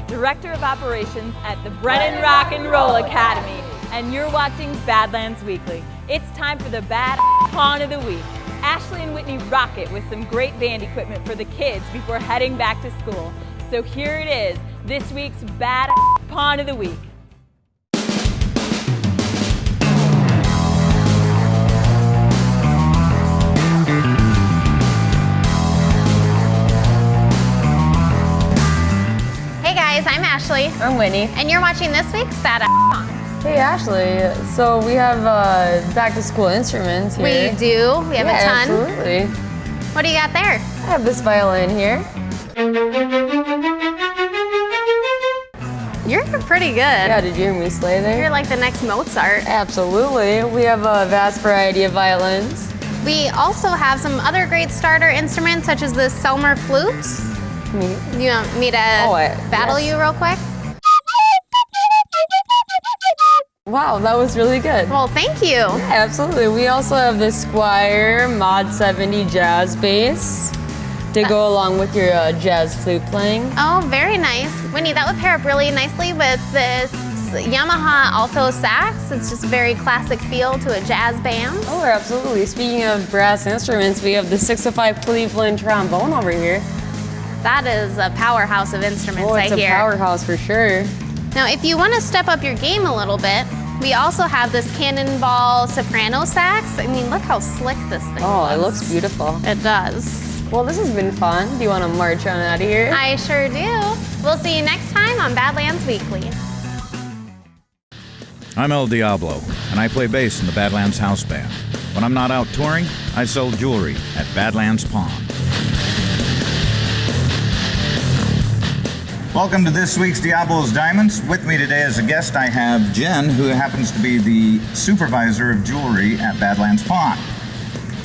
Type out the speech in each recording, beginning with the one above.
Director of Operations at the Brennan Rock and Roll Academy, and you're watching Badlands Weekly. It's time for the Bad Pawn of the Week. Ashley and Whitney rock it with some great band equipment for the kids before heading back to school. So here it is, this week's Bad Pawn of the Week. Hey guys, I'm Ashley. I'm Whitney. And you're watching this week's Bad Pawn. Hey Ashley, so we have back to school instruments here. We do, we have a ton. Absolutely. What do you got there? I have this violin here. You're pretty good. Yeah, did you hear me slay there? You're like the next Mozart. Absolutely. We have a vast variety of violins. We also have some other great starter instruments such as the Selmer flutes. You want me to battle you real quick? Wow, that was really good. Well, thank you. Yeah, absolutely. We also have the Squire Mod 70 jazz bass to go along with your jazz flute playing. Oh, very nice. Winnie, that would pair up really nicely with this Yamaha alto sax. It's just a very classic feel to a jazz band. Oh, absolutely. Speaking of brass instruments, we have the 605 Cleveland trombone over here. That is a powerhouse of instruments, I hear. Oh, it's a powerhouse for sure. Now, if you want to step up your game a little bit, we also have this Cannonball soprano sax. I mean, look how slick this thing Oh, looks. it looks beautiful. It does. Well, this has been fun. Do you want to march on out of here? I sure do. We'll see you next time on Badlands Weekly. I'm El Diablo, and I play bass in the Badlands House Band. When I'm not out touring, I sell jewelry at Badlands Pawn. Welcome to this week's Diablo's Diamonds. With me today as a guest, I have Jen, who happens to be the supervisor of jewelry at Badlands Pawn.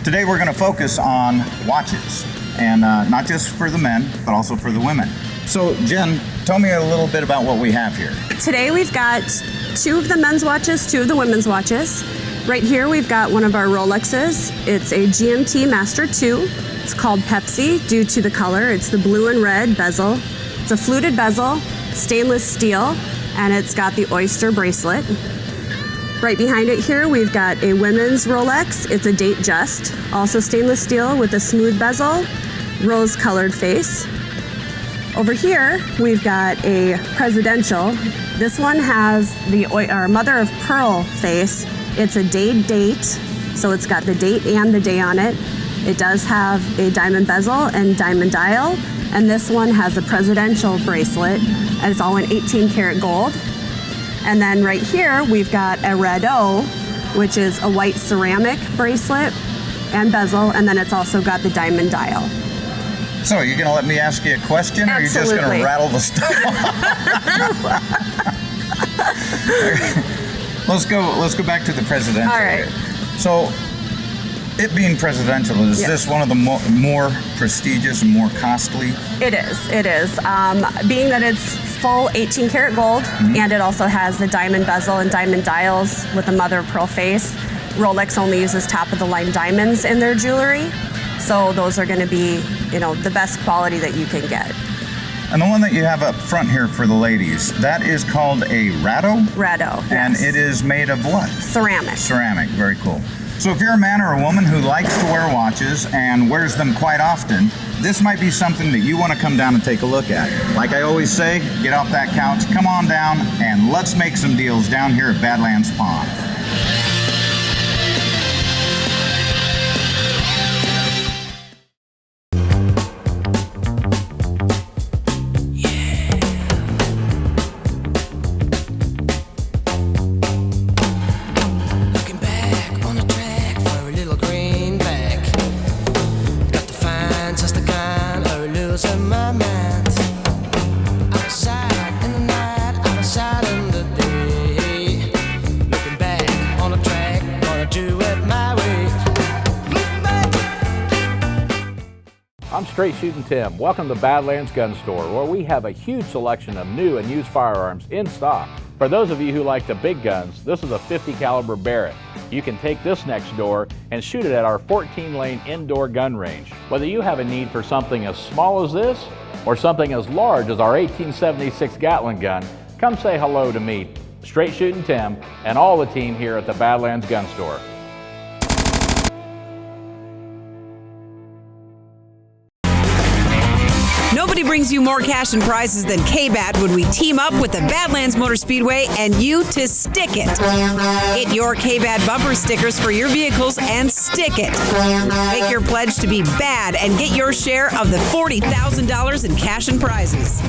Today we're going to focus on watches, and not just for the men, but also for the women. So Jen, tell me a little bit about what we have here. Today we've got two of the men's watches, two of the women's watches. Right here we've got one of our Rolexes. It's a GMT Master 2. It's called Pepsi due to the color. It's the blue and red bezel. It's a fluted bezel, stainless steel, and it's got the oyster bracelet. Right behind it here, we've got a women's Rolex. It's a date just, also stainless steel with a smooth bezel, rose-colored face. Over here, we've got a presidential. This one has the mother of pearl face. It's a date, so it's got the date and the day on it. It does have a diamond bezel and diamond dial. And this one has a presidential bracelet, and it's all in 18 karat gold. And then right here, we've got a red O, which is a white ceramic bracelet and bezel, and then it's also got the diamond dial. So, are you going to let me ask you a question, or are you just going to rattle the stuff off? Let's go back to the presidential. All right. So, it being presidential, is this one of the more prestigious and more costly? It is. Being that it's full 18 karat gold, and it also has the diamond bezel and diamond dials with the mother of pearl face. Rolex only uses top of the line diamonds in their jewelry. So those are going to be, the best quality that you can get. And the one that you have up front here for the ladies, that is called a Rado? Rado, yes. And it is made of what? Ceramic. Ceramic, very cool. So if you're a man or a woman who likes to wear watches and wears them quite often, this might be something that you want to come down and take a look at. Like I always say, get off that couch, come on down, and let's make some deals down here at Badlands Pawn. I'm Straight Shooting Tim. Welcome to Badlands Gun Store, where we have a huge selection of new and used firearms in stock. For those of you who like the big guns, this is a 50 caliber Barrett. You can take this next door and shoot it at our 14-lane indoor gun range. Whether you have a need for something as small as this or something as large as our 1876 Gatling gun, come say hello to me, Straight Shooting Tim, and all the team here at the Badlands Gun Store. Nobody brings you more cash and prizes than K-Bad when we team up with the Badlands Motor Speedway and you to stick it. Get your K-Bad bumper stickers for your vehicles and stick it. Make your pledge to be bad and get your share of the $40,000 in cash and prizes.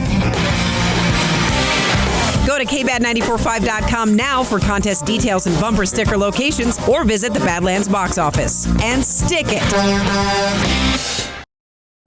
Go to kbad945.com now for contest details and bumper sticker locations, or visit the Badlands box office and stick it.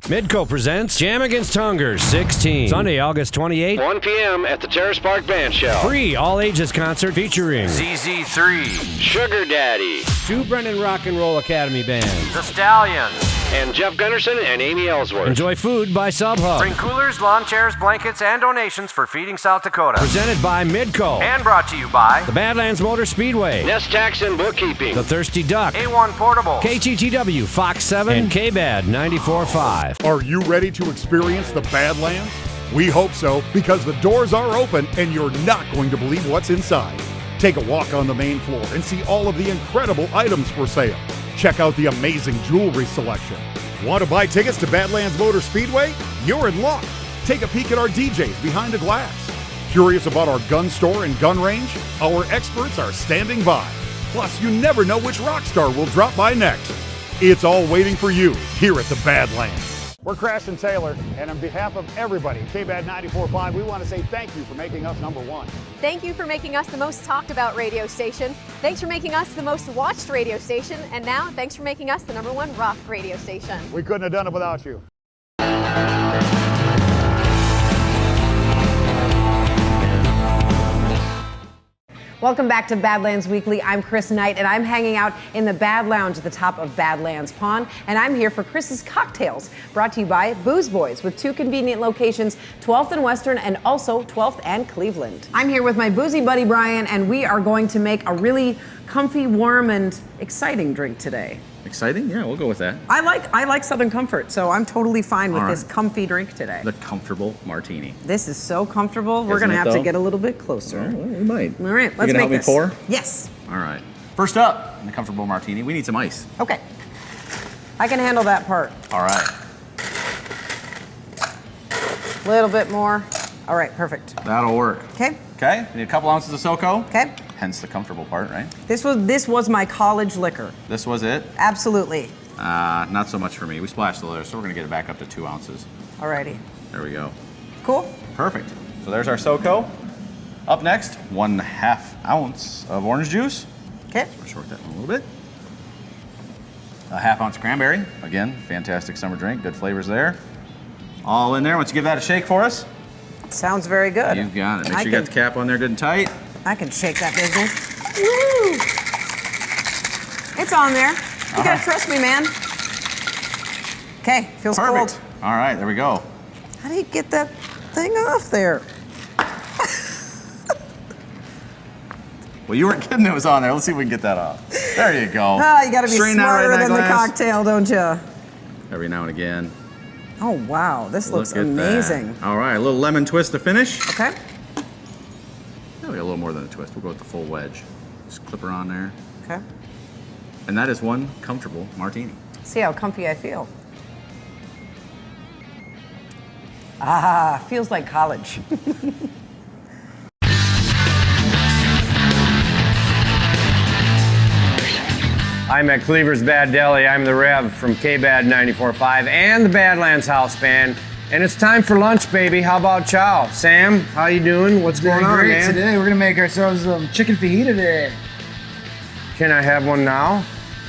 Midco presents Jam Against Hunger 16. Sunday, August 28th, 1 p.m. at the Terrace Park Band Shell. Free all-ages concert featuring ZZ3, Sugar Daddy, 2 Brennan Rock and Roll Academy bands, The Stallions, and Jeff Gunderson and Amy Ellsworth. Enjoy food by SubHub. Bring coolers, lawn chairs, blankets, and donations for Feeding South Dakota. Presented by Midco. And brought to you by the Badlands Motor Speedway, Nest Tax and Bookkeeping, The Thirsty Duck, A1 Portables, KTTW, Fox 7, and KBAD 94.5. Are you ready to experience the Badlands? We hope so, because the doors are open and you're not going to believe what's inside. Take a walk on the main floor and see all of the incredible items for sale. Check out the amazing jewelry selection. Want to buy tickets to Badlands Motor Speedway? You're in luck. Take a peek at our DJs behind the glass. Curious about our gun store and gun range? Our experts are standing by. Plus, you never know which rock star will drop by next. It's all waiting for you here at the Badlands. We're Crash and Taylor, and on behalf of everybody at KBAD 94.5, we want to say thank you for making us #1. Thank you for making us the most talked about radio station. Thanks for making us the most watched radio station. And now, thanks for making us the #1 rock radio station. We couldn't have done it without you. Welcome back to Badlands Weekly. I'm Chris Knight, and I'm hanging out in the Bad Lounge at the top of Badlands Pond, and I'm here for Chris's Cocktails, brought to you by Booze Boys, with 2 convenient locations, 12th and Western, and also 12th and Cleveland. I'm here with my boozy buddy Brian, and we are going to make a really comfy, warm, and exciting drink today. Exciting? Yeah, we'll go with that. I like Southern Comfort, so I'm totally fine with this comfy drink today. The comfortable martini. This is so comfortable. We're going to have to get a little bit closer. Oh, well, we might. All right, let's make this. You gonna help me pour? Yes. All right. First up, in the comfortable martini, we need some ice. Okay. I can handle that part. All right. A little bit more. All right, perfect. That'll work. Okay. Okay, we need a couple ounces of SoCo. Okay. Hence the comfortable part, right? This was my college liquor. This was it? Absolutely. Not so much for me. We splashed the liquor, so we're gonna get it back up to 2 ounces. Alrighty. There we go. Cool. Perfect. So there's our SoCo. Up next, 1/2 ounce of orange juice. Okay. So we'll short that one a little bit. A 1/2 ounce cranberry. Again, fantastic summer drink. Good flavors there. All in there. Once you give that a shake for us. Sounds very good. You got it. Make sure you got the cap on there good and tight. I can shake that business. Woo! It's on there. You gotta trust me, man. Okay, feels Perfect. cold. All right, there we go. How do you get that thing off there? Well, you weren't kidding it was on there. Let's see if we can get that off. There you go. Oh, you gotta be Strain that smarter right in that than the glass. cocktail, don't you? Every now and again. Oh, wow, this looks Look at amazing. that. All right, a little lemon twist to finish. Okay. Maybe a little more than a twist. We'll go with the full wedge. Just clip her on there. Okay. And that is one comfortable martini. See how comfy I feel. Ah, feels like college. I'm at Cleaver's Bad Deli. I'm the Rev from KBAD 94.5 and the Badlands House Band. And it's time for lunch, baby. How about chow? Sam, how you doing? What's going on, Great man? today. We're gonna make ourselves some chicken fajita today. Can I have one now?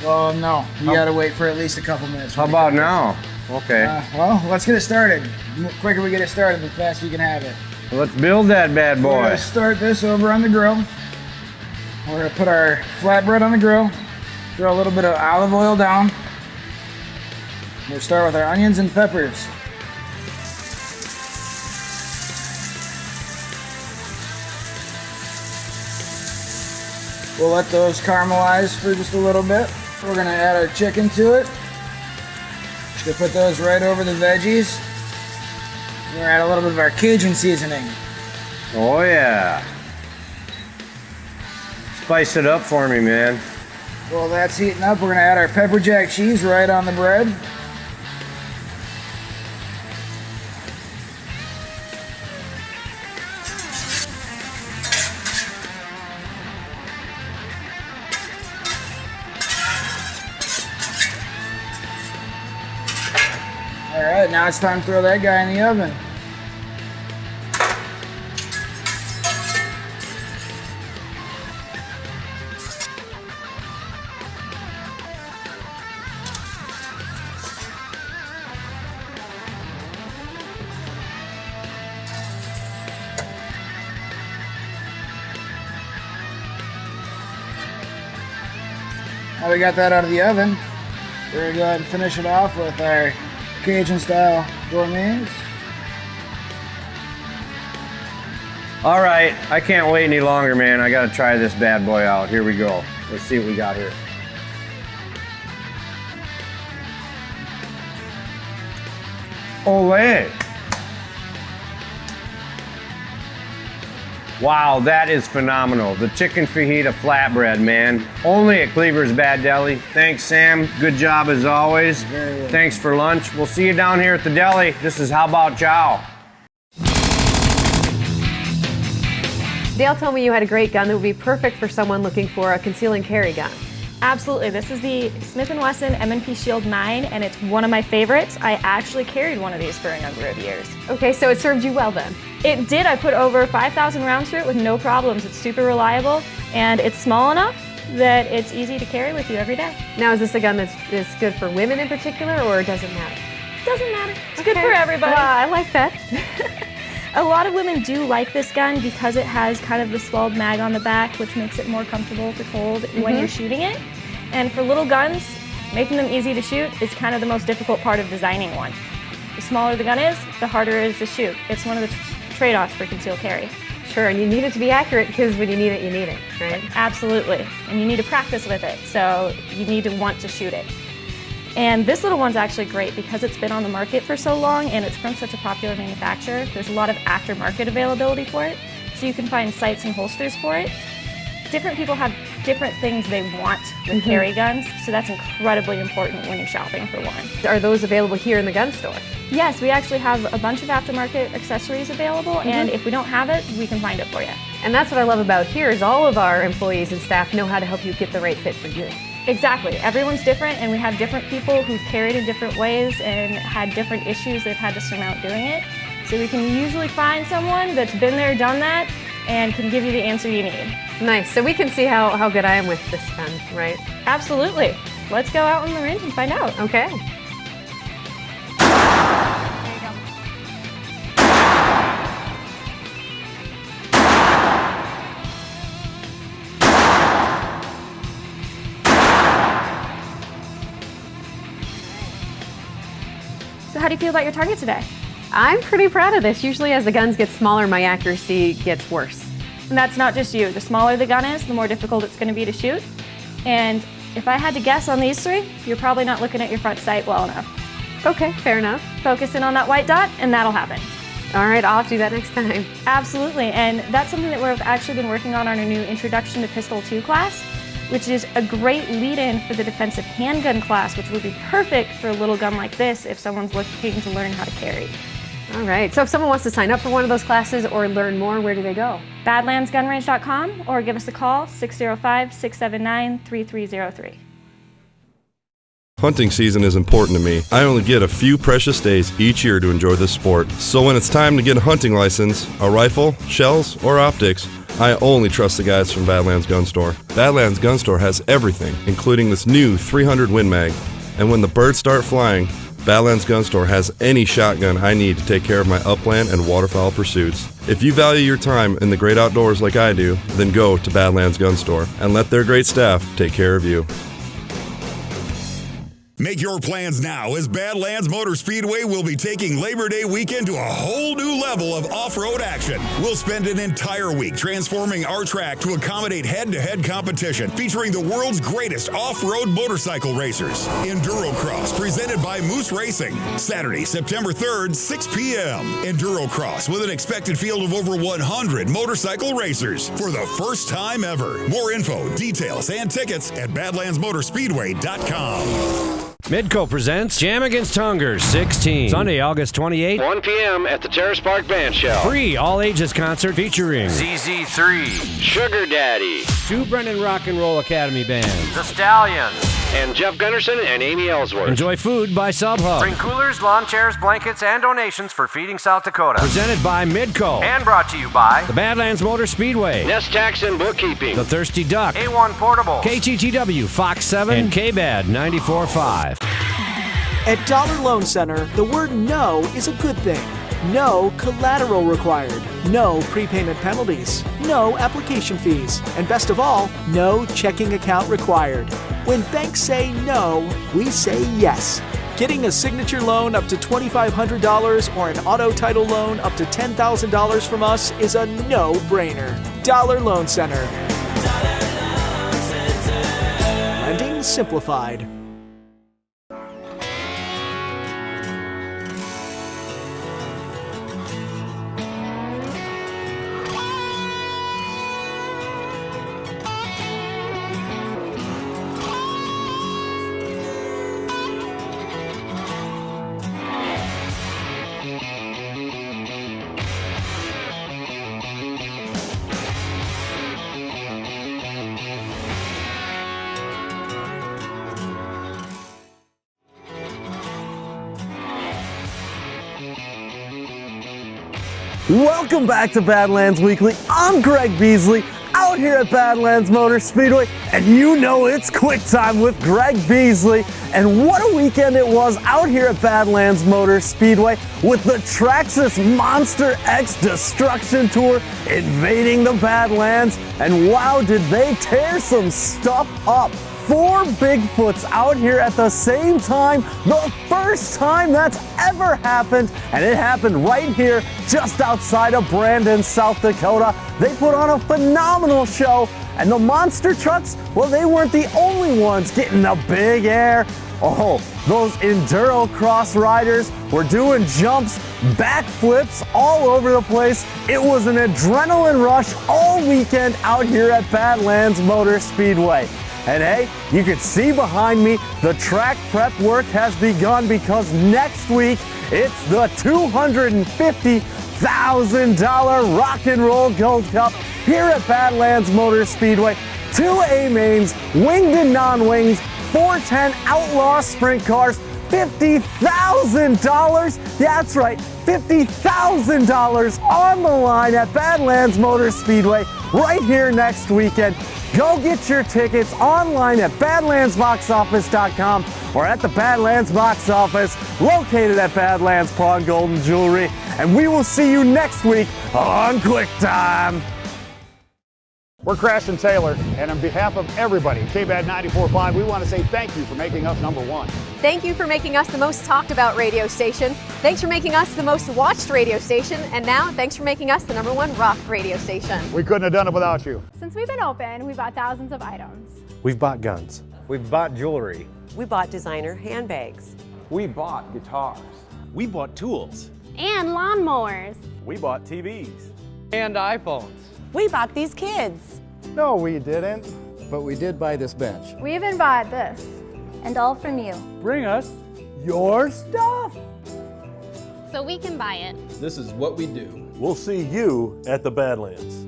Well, no. You gotta wait for at least a couple minutes. How about now? Okay. Well, let's get it started. The quicker we get it started, the faster you can have it. Let's build that bad We're boy. gonna start this over on the grill. We're gonna put our flatbread on the grill. Throw a little bit of olive oil down. We'll start with our onions and peppers. We'll let those caramelize for just a little bit. We're gonna add our chicken to it. Just gonna put those right over the veggies. We're gonna add a little bit of our Cajun seasoning. Oh yeah. Spice it up for me, man. While that's heating up, we're gonna add our pepper jack cheese right on the bread. All right, now it's time to throw that guy in the oven. Now we got that out of the oven, we're gonna go ahead and finish it off with our Cajun style gourmets. All right, I can't wait any longer, man. I gotta try this bad boy out. Here we go. Let's see what we got here. Olé! Wow, that is phenomenal. The chicken fajita flatbread, man. Only at Cleaver's Bad Deli. Thanks, Sam. Good job as always. Thanks for lunch. We'll see you down here at the deli. This is How About Chow. Dale told me you had a great gun that would be perfect for someone looking for a conceal and carry gun. Absolutely. This is the Smith & Wesson M&P Shield 9, and it's one of my favorites. I actually carried one of these for a number of years. Okay, so it served you well then? It did. I put over 5,000 rounds through it with no problems. It's super reliable, and it's small enough that it's easy to carry with you every day. Now, is this a gun that's good for women in particular, or does it matter? Doesn't matter. It's good for everybody. Well, I like that. A lot of women do like this gun because it has kind of the swelled mag on the back, which makes it more comfortable to hold when you're shooting it. And for little guns, making them easy to shoot is kind of the most difficult part of designing one. The smaller the gun is, the harder it is to shoot. It's one of the trade-offs for concealed carry. Sure, and you need it to be accurate because when you need it, right? Absolutely, and you need to practice with it, so you need to want to shoot it. And this little one's actually great because it's been on the market for so long and it's from such a popular manufacturer. There's a lot of aftermarket availability for it, so you can find sights and holsters for it. Different people have different things they want with carry guns, so that's incredibly important when you're shopping for one. Are those available here in the gun store? Yes, we actually have a bunch of aftermarket accessories available, and if we don't have it, we can find it for you. And that's what I love about here is all of our employees and staff know how to help you get the right fit for you. Exactly. Everyone's different, and we have different people who've carried in different ways and had different issues they've had to surmount doing it. So we can usually find someone that's been there, done that, and can give you the answer you need. Nice. So we can see how good I am with this gun, right? Absolutely. Let's go out on the range and find out. Okay. So how do you feel about your target today? I'm pretty proud of this. Usually as the guns get smaller, my accuracy gets worse. And that's not just you. The smaller the gun is, the more difficult it's going to be to shoot. And if I had to guess on these three, you're probably not looking at your front sight well enough. Okay, fair enough. Focus in on that white dot, and that'll happen. All right, I'll have to do that next time. Absolutely, and that's something that we've actually been working on our new Introduction to Pistol 2 class, which is a great lead-in for the defensive handgun class, which would be perfect for a little gun like this if someone's looking to learn how to carry. All right, so if someone wants to sign up for one of those classes or learn more, where do they go? Badlandsgunrange.com or give us a call, 605-679-3303. Hunting season is important to me. I only get a few precious days each year to enjoy this sport. So when it's time to get a hunting license, a rifle, shells, or optics, I only trust the guys from Badlands Gun Store. Badlands Gun Store has everything, including this new 300 Win Mag. And when the birds start flying, Badlands Gun Store has any shotgun I need to take care of my upland and waterfowl pursuits. If you value your time in the great outdoors like I do, then go to Badlands Gun Store and let their great staff take care of you. Make your plans now, as Badlands Motor Speedway will be taking Labor Day weekend to a whole new level of off-road action. We'll spend an entire week transforming our track to accommodate head-to-head competition featuring the world's greatest off-road motorcycle racers. Endurocross, presented by Moose Racing. Saturday, September 3rd, 6 p.m. Endurocross with an expected field of over 100 motorcycle racers for the first time ever. More info, details, and tickets at badlandsmotorspeedway.com. Midco presents Jam Against Tungers 16. Sunday, August 28th. 1 p.m. at the Terrace Park Band Shell. Free all-ages concert featuring ZZ3, Sugar Daddy, Sue Brennan Rock and Roll Academy Band, The Stallions, and Jeff Gunderson and Amy Ellsworth. Enjoy food by Subhub. Bring coolers, lawn chairs, blankets, and donations for Feeding South Dakota. Presented by Midco. And brought to you by the Badlands Motor Speedway, Nest Tax and Bookkeeping, The Thirsty Duck, A1 Portable, KTTW, Fox 7, and KBAD 94.5. At Dollar Loan Center, the word no is a good thing. No collateral required. No prepayment penalties. No application fees. And best of all, no checking account required. When banks say no, we say yes. Getting a signature loan up to $2,500 or an auto title loan up to $10,000 from us is a no-brainer. Dollar Loan Center. Lending simplified. Welcome back to Badlands Weekly. I'm Greg Beasley, out here at Badlands Motor Speedway, and you know it's quick time with Greg Beasley. And what a weekend it was out here at Badlands Motor Speedway with the Traxxas Monster X Destruction Tour invading the Badlands. And wow, did they tear some stuff up. 4 Bigfoots out here at the same time, the first time that's ever happened, and it happened right here just outside of Brandon, South Dakota. They put on a phenomenal show, and the monster trucks, well, they weren't the only ones getting the big air. Oh, those enduro cross riders were doing jumps, backflips all over the place. It was an adrenaline rush all weekend out here at Badlands Motor Speedway. And hey, you can see behind me, the track prep work has begun because next week, it's the $250,000 Rock and Roll Gold Cup here at Badlands Motor Speedway. 2 A-mains, winged and non-winged, 410 Outlaw Sprint cars, $50,000. That's right, $50,000 on the line at Badlands Motor Speedway right here next weekend. Go get your tickets online at badlandsboxoffice.com or at the Badlands Box Office, located at Badlands Pawn Golden Jewelry. And we will see you next week on Quick Time. We're Crash and Taylor, and on behalf of everybody at KBAD 94.5, we want to say thank you for making us #1. Thank you for making us the most talked about radio station. Thanks for making us the most watched radio station. And now, thanks for making us the #1 rock radio station. We couldn't have done it without you. Since we've been open, we bought thousands of items. We've bought guns. We've bought jewelry. We bought designer handbags. We bought guitars. We bought tools. And lawnmowers. We bought TVs. And iPhones. We bought these kids. No, we didn't. But we did buy this bench. We even bought this. And all from you. Bring us your stuff. So we can buy it. This is what we do. We'll see you at the Badlands.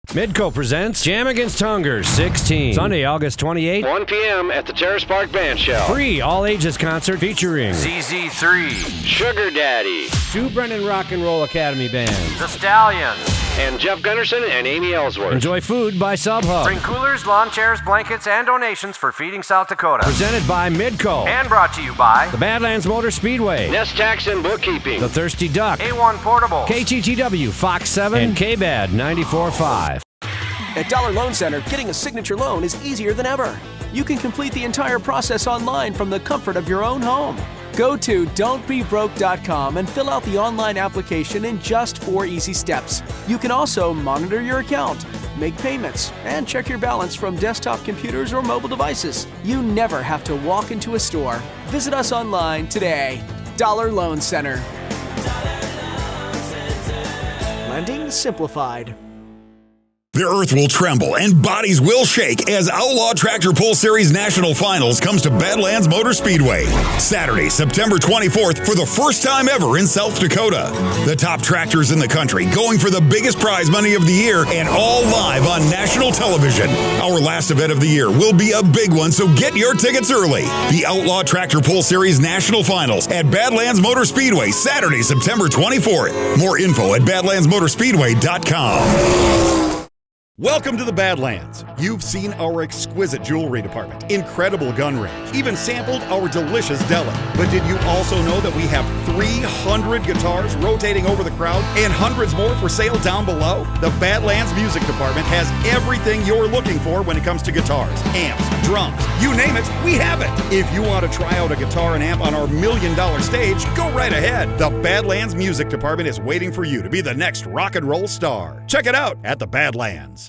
Midco presents Jam Against Tungers 16. Sunday, August 28th. 1 p.m. at the Terrace Park Band Shell. Free all-ages concert featuring ZZ3, Sugar Daddy, Sue Brennan Rock and Roll Academy Band, The Stallions, and Jeff Gunderson and Amy Ellsworth. Enjoy food by Subhub. Bring coolers, lawn chairs, blankets, and donations for Feeding South Dakota. Presented by Midco. And brought to you by the Badlands Motor Speedway, Nest Tax and Bookkeeping, The Thirsty Duck, A1 Portable, KTTW, Fox 7, and KBAD 94.5. At Dollar Loan Center, getting a signature loan is easier than ever. You can complete the entire process online from the comfort of your own home. Go to don'tbebroke.com and fill out the online application in just 4 easy steps. You can also monitor your account, make payments, and check your balance from desktop computers or mobile devices. You never have to walk into a store. Visit us online today. Dollar Loan Center. Lending simplified. The earth will tremble and bodies will shake as Outlaw Tractor Pull Series National Finals comes to Badlands Motor Speedway. Saturday, September 24th for the first time ever in South Dakota. The top tractors in the country going for the biggest prize money of the year and all live on national television. Our last event of the year will be a big one, so get your tickets early. The Outlaw Tractor Pull Series National Finals at Badlands Motor Speedway, Saturday, September 24th. More info at badlandsmotorspeedway.com. Welcome to the Badlands. You've seen our exquisite jewelry department, incredible gun range, even sampled our delicious deli. But did you also know that we have 300 guitars rotating over the crowd and hundreds more for sale down below? The Badlands Music Department has everything you're looking for when it comes to guitars, amps, drums, you name it, we have it. If you want to try out a guitar and amp on our $1 million stage, go right ahead. The Badlands Music Department is waiting for you to be the next rock and roll star. Check it out at the Badlands.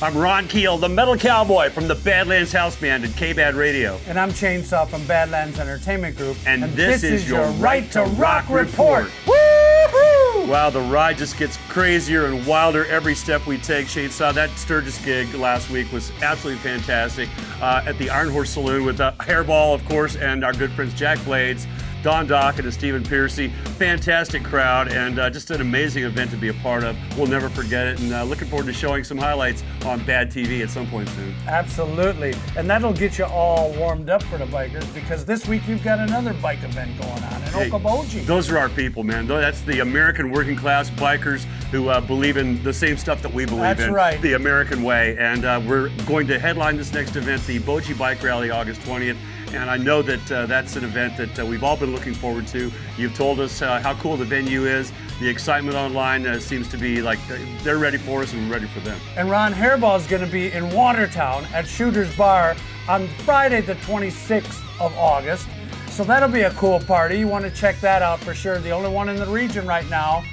I'm Ron Keel, the Metal Cowboy from the Badlands House Band and K-Bad Radio. And I'm Chainsaw from Badlands Entertainment Group. And this is your Right to Rock Report. Woo-hoo! Wow, the ride just gets crazier and wilder every step we take. Chainsaw, that Sturgis gig last week was absolutely fantastic at the Iron Horse Saloon with Hairball, of course, and our good friends Jack Blades, Don Dockett and Stephen Piercy. Fantastic crowd and just an amazing event to be a part of. We'll never forget it, and looking forward to showing some highlights on Bad TV at some point soon. Absolutely, and that'll get you all warmed up for the bikers because this week you've got another bike event going on in Okoboji. Those are our people, man. That's the American working class bikers who believe in the same stuff that we believe in. That's right. The American way, and we're going to headline this next event, the Boji Bike Rally, August 20th. And I know that that's an event that we've all been looking forward to. You've told us how cool the venue is. The excitement online seems to be like they're ready for us and we're ready for them. And Ron, Hairball is going to be in Watertown at Shooter's Bar on Friday the 26th of August. So that'll be a cool party. You want to check that out for sure. The only one in the region right now.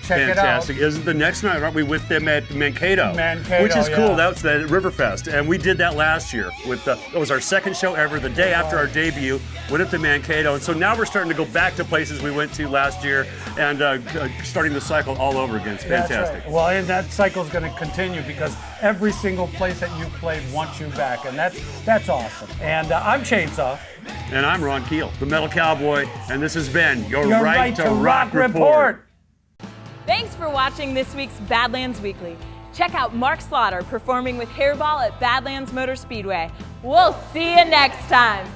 Check Fantastic. it out. Isn't the next night, aren't we with them at Mankato? Mankato, which is cool. yeah. That's the Riverfest. And we did that last year. It was our second show ever, the day after our debut, went up to Mankato. And so now we're starting to go back to places we went to last year and starting the cycle all over again. It's fantastic. That's right. Well, and that cycle is going to continue because every single place that you've played wants you back. And that's awesome. And I'm Chainsaw. And I'm Ron Keel, the Metal Cowboy. And this has been your Right to Rock Report. Thanks for watching this week's Badlands Weekly. Check out Mark Slaughter performing with Hairball at Badlands Motor Speedway. We'll see you next time.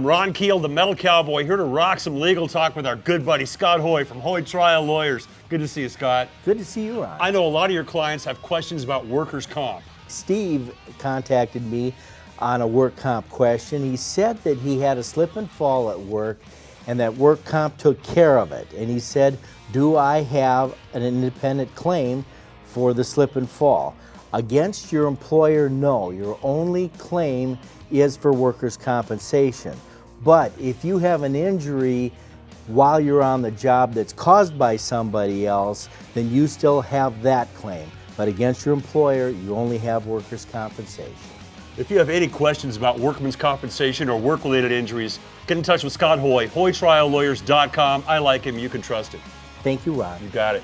I'm Ron Keel, the Metal Cowboy, here to rock some legal talk with our good buddy Scott Hoy from Hoy Trial Lawyers. Good to see you, Scott. Good to see you, Ron. I know a lot of your clients have questions about workers' comp. Steve contacted me on a work comp question. He said that he had a slip and fall at work and that work comp took care of it. And he said, do I have an independent claim for the slip and fall? Against your employer, no. Your only claim is for workers' compensation. But if you have an injury while you're on the job that's caused by somebody else, then you still have that claim. But against your employer, you only have workers' compensation. If you have any questions about workman's compensation or work-related injuries, get in touch with Scott Hoy, HoyTrialLawyers.com. I like him. You can trust him. Thank you, Ron. You got it.